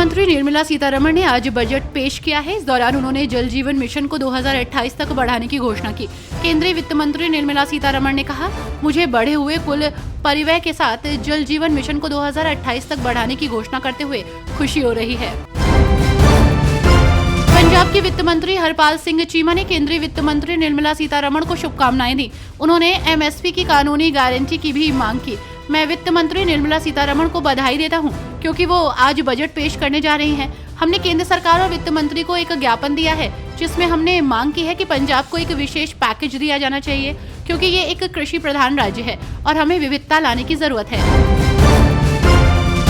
मंत्री निर्मला सीतारमण ने आज बजट पेश किया है। इस दौरान उन्होंने जल जीवन मिशन को 2028 तक बढ़ाने की घोषणा की। केंद्रीय वित्त मंत्री निर्मला सीतारमण ने कहा, मुझे बढ़े हुए कुल परिव्यय के साथ जल जीवन मिशन को 2028 तक बढ़ाने की घोषणा करते हुए खुशी हो रही है। पंजाब के वित्त मंत्री हरपाल सिंह चीमा ने केंद्रीय वित्त मंत्री निर्मला सीतारमण को शुभकामनाएं दी। उन्होंने एमएसपी की कानूनी गारंटी की भी मांग की। मैं वित्त मंत्री निर्मला सीतारमण को बधाई देता हूं, क्योंकि वो आज बजट पेश करने जा रही हैं। हमने केंद्र सरकार और वित्त मंत्री को एक ज्ञापन दिया है, जिसमें हमने मांग की है कि पंजाब को एक विशेष पैकेज दिया जाना चाहिए, क्योंकि ये एक कृषि प्रधान राज्य है और हमें विविधता लाने की जरूरत है।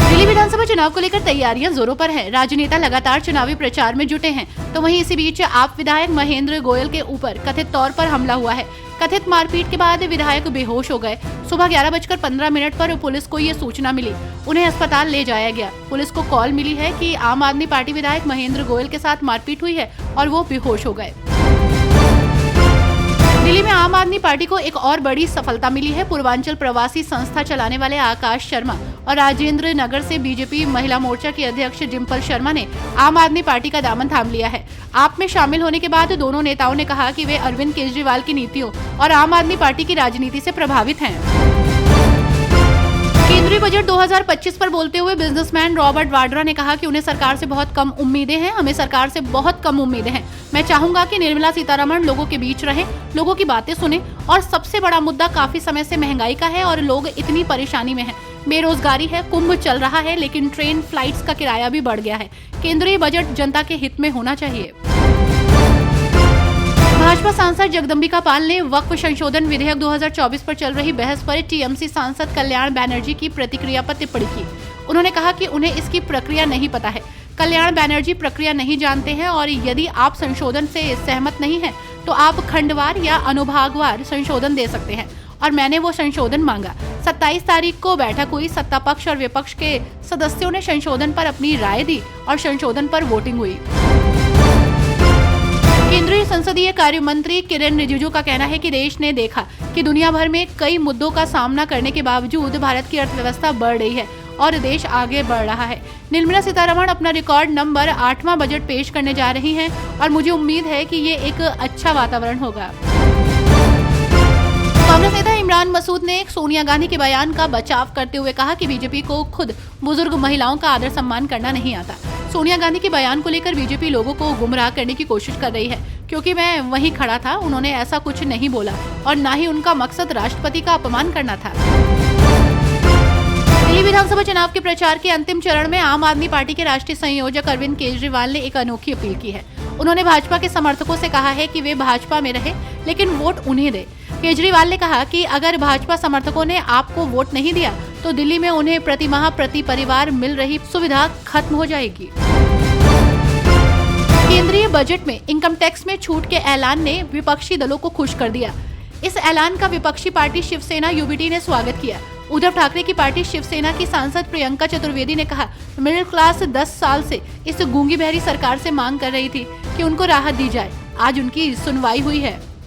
दिल्ली विधानसभा चुनाव को लेकर तैयारियां जोरों पर हैं। राजनेता लगातार चुनावी प्रचार में जुटे हैं, तो वहीं इसी बीच आप विधायक महेंद्र गोयल के ऊपर कथित तौर पर हमला हुआ है। कथित मारपीट के बाद विधायक बेहोश हो गए। सुबह 11:15 पर पुलिस को ये सूचना मिली। उन्हें अस्पताल ले जाया गया। पुलिस को कॉल मिली है कि आम आदमी पार्टी विधायक महेंद्र गोयल के साथ मारपीट हुई है और वो बेहोश हो गए। दिल्ली में आम आदमी पार्टी को एक और बड़ी सफलता मिली है। पूर्वांचल प्रवासी संस्था चलाने वाले आकाश शर्मा और राजेंद्र नगर से बीजेपी महिला मोर्चा की अध्यक्ष डिम्पल शर्मा ने आम आदमी पार्टी का दामन थाम लिया है। आप में शामिल होने के बाद दोनों नेताओं ने कहा कि वे अरविंद केजरीवाल की नीतियों और आम आदमी पार्टी की राजनीति से प्रभावित हैं। केंद्रीय बजट 2025 पर बोलते हुए बिजनेसमैन रॉबर्ट वाड्रा ने कहा कि उन्हें सरकार से बहुत कम उम्मीदें हैं। हमें सरकार से बहुत कम उम्मीदें हैं। मैं चाहूंगा कि निर्मला सीतारमण लोगों के बीच रहें, लोगों की बातें सुने, और सबसे बड़ा मुद्दा काफी समय से महंगाई का है और लोग इतनी परेशानी में हैं। बेरोजगारी है, कुंभ चल रहा है, लेकिन ट्रेन फ्लाइट्स का किराया भी बढ़ गया है। केंद्रीय बजट जनता के हित में होना चाहिए। भाजपा सांसद जगदम्बिका पाल ने वक्फ संशोधन विधेयक 2024 पर चल रही बहस पर टीएमसी सांसद कल्याण बैनर्जी की प्रतिक्रिया पर टिप्पणी की। उन्होंने कहा कि उन्हें इसकी प्रक्रिया नहीं पता है। कल्याण बैनर्जी प्रक्रिया नहीं जानते हैं और यदि आप संशोधन से सहमत नहीं हैं, तो आप खंडवार या अनुभागवार संशोधन दे सकते हैं, और मैंने वो संशोधन मांगा। 27 तारीख को बैठक हुई। सत्ता पक्ष और विपक्ष के सदस्यों ने संशोधन पर अपनी राय दी और संशोधन पर वोटिंग हुई। केंद्रीय संसदीय कार्य मंत्री किरेन रिजिजू का कहना है कि देश ने देखा कि दुनिया भर में कई मुद्दों का सामना करने के बावजूद भारत की अर्थव्यवस्था बढ़ रही है और देश आगे बढ़ रहा है। निर्मला सीतारमण अपना रिकॉर्ड नंबर 8वां बजट पेश करने जा रही हैं और मुझे उम्मीद है कि ये एक अच्छा वातावरण होगा। कांग्रेस नेता इमरान मसूद ने सोनिया गांधी के बयान का बचाव करते हुए कहा कि बीजेपी को खुद बुजुर्ग महिलाओं का आदर सम्मान करना नहीं आता। सोनिया गांधी के बयान को लेकर बीजेपी लोगों को गुमराह करने की कोशिश कर रही है, क्योंकि मैं वहीं खड़ा था। उन्होंने ऐसा कुछ नहीं बोला और न ही उनका मकसद राष्ट्रपति का अपमान करना था। दिल्ली विधानसभा चुनाव के प्रचार के अंतिम चरण में आम आदमी पार्टी के राष्ट्रीय संयोजक अरविंद केजरीवाल ने एक अनोखी अपील की है। उन्होंने भाजपा के समर्थकों से कहा है कि वे भाजपा में रहे, लेकिन वोट उन्हें दे। केजरीवाल ने कहा कि अगर भाजपा समर्थकों ने आपको वोट नहीं दिया, तो दिल्ली में उन्हें प्रतिमाह प्रति परिवार मिल रही सुविधा खत्म हो जाएगी। केंद्रीय बजट में इनकम टैक्स में छूट के ऐलान ने विपक्षी दलों को खुश कर दिया। इस ऐलान का विपक्षी पार्टी शिवसेना यूबीटी ने स्वागत किया। उद्धव ठाकरे की पार्टी शिवसेना की सांसद प्रियंका चतुर्वेदी ने कहा, मिडिल क्लास 10 साल से इस गूंगी बहरी सरकार से मांग कर रही थी कि उनको राहत दी जाए। आज उनकी सुनवाई हुई है।